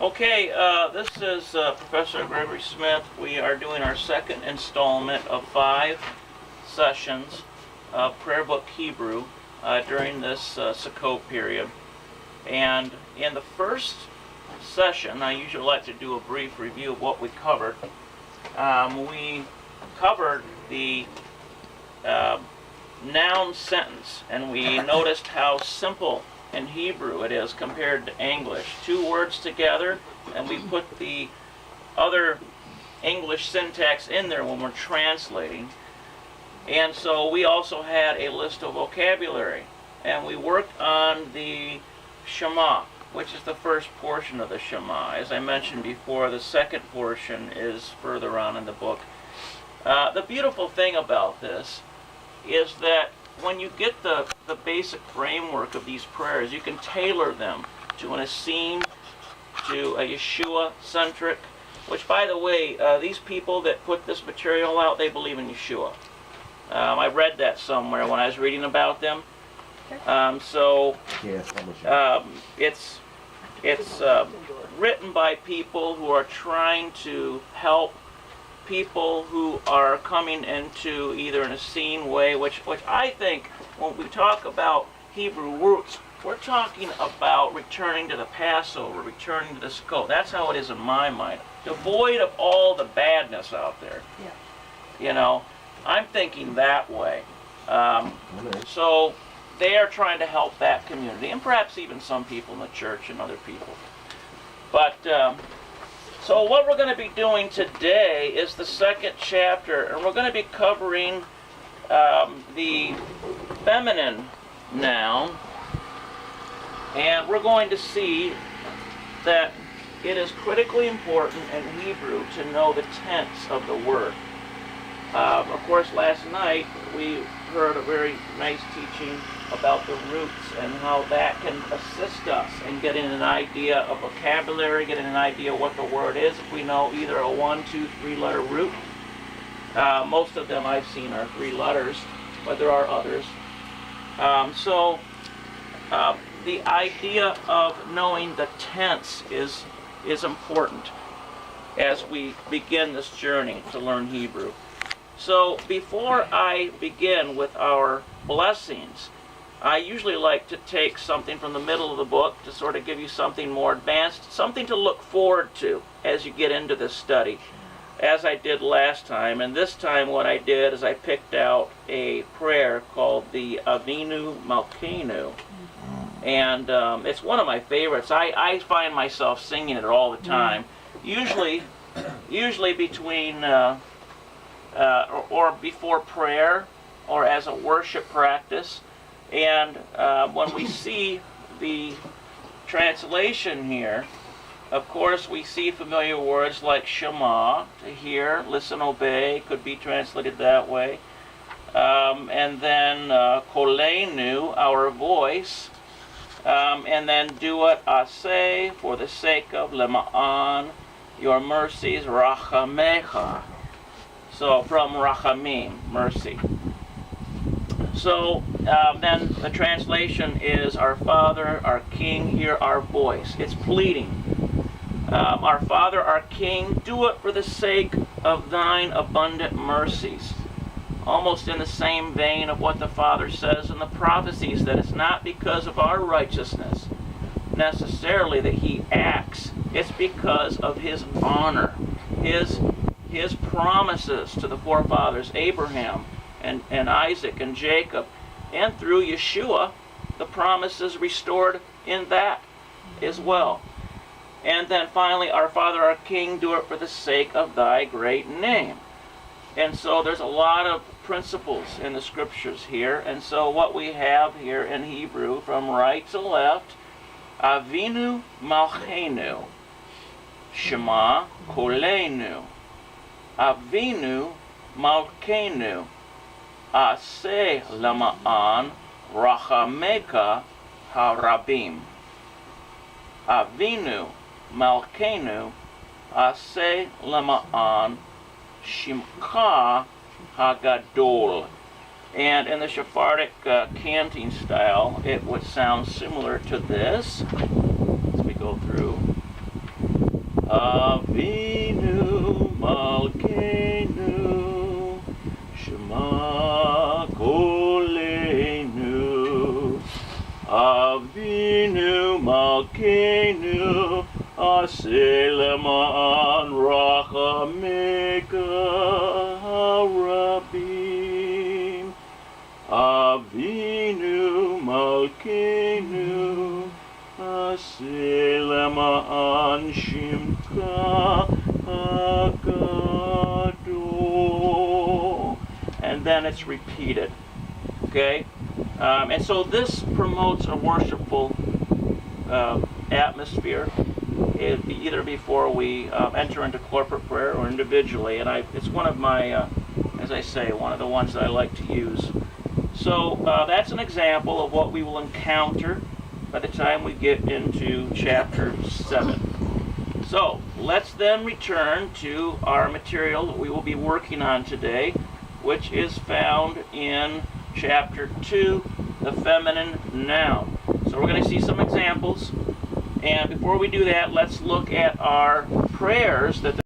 Okay, this is Professor Gregory Smith. We are doing our second installment of 5 sessions of Prayerbook Hebrew during this Sukkot period. And in the first session, I usually like to do a brief review of what we covered. We covered the noun sentence, and we noticed how simple in Hebrew it is compared to English. 2 words together, and we put the other English syntax in there when we're translating. And so we also had a list of vocabulary, and we worked on the Shema, which is the first portion of the Shema. As I mentioned before, the second portion is further on in the book. The beautiful thing about this is that when you get the basic framework of these prayers, you can tailor them to an Essene, to a Yeshua-centric, which, by the way, these people that put this material out, they believe in Yeshua. I read that somewhere when I was reading about them. It's written by people who are trying to help people who are coming into either an Essene way, which I think when we talk about Hebrew roots, we're talking about returning to the Passover, returning to the Sukkot. That's how it is in my mind. Devoid of all the badness out there. Yeah. You know, I'm thinking that way. So they are trying to help that community, and perhaps even some people in the church and other people. But so what we're going to be doing today is the second chapter, and we're going to be covering the feminine noun, and we're going to see that it is critically important in Hebrew to know the tense of the word. Of course, last night we heard a very nice teaching about the roots and how that can assist us in getting an idea of vocabulary, getting an idea of what the word is. If we know either a 1, 2, 3 letter root, most of them I've seen are 3 letters, but there are others. So the idea of knowing the tense is important as we begin this journey to learn Hebrew. So before I begin with our blessings, I usually like to take something from the middle of the book to sort of give you something more advanced, something to look forward to as you get into this study, as I did last time. And this time what I did is I picked out a prayer called the Avinu Malkeinu. And it's one of my favorites. I find myself singing it all the time, usually between or before prayer or as a worship practice. And when we see the translation here, of course we see familiar words like Shema, to hear, listen, obey, could be translated that way. And then Koleinu, our voice. And then Duat Aseh, for the sake of, Lema'an, your mercies, Rachamecha. So from Rachamim, mercy. So then the translation is, our Father, our King, hear our voice. It's pleading. Our Father, our King, do it for the sake of thine abundant mercies. Almost in the same vein of what the Father says in the prophecies, that it's not because of our righteousness necessarily that he acts. It's because of his honor, his promises to the forefathers, Abraham and Isaac and Jacob, and through Yeshua, the promises restored in that as well. And then finally, our Father, our King, do it for the sake of thy great name. And so there's a lot of principles in the scriptures here. And so what we have here in Hebrew, from right to left, Avinu Malkeinu, Shema Koleinu, Avinu Malkeinu, Aseh Lama'an Rachameka Harabim. Avinu Malkeinu, Aseh Lama'an Shimcha Hagadol. And in the Sephardic canting style, it would sound similar to this. As we go through. Avinu Malkeinu, Shema Kolenu. Avinu Malkeinu, Aseh Lema'an Rachameka Harabim. Avinu Malkeinu, Aseh Lema'an Shimcha HaGadol. And then it's repeated. Okay? And so this promotes a worshipful atmosphere, either before we enter into corporate prayer or individually. And it's one of my, as I say, one of the ones that I like to use. So that's an example of what we will encounter by the time we get into chapter 7. So let's then return to our material that we will be working on today, which is found in chapter 2, the feminine noun. So we're going to see some examples. And before we do that, let's look at our prayers that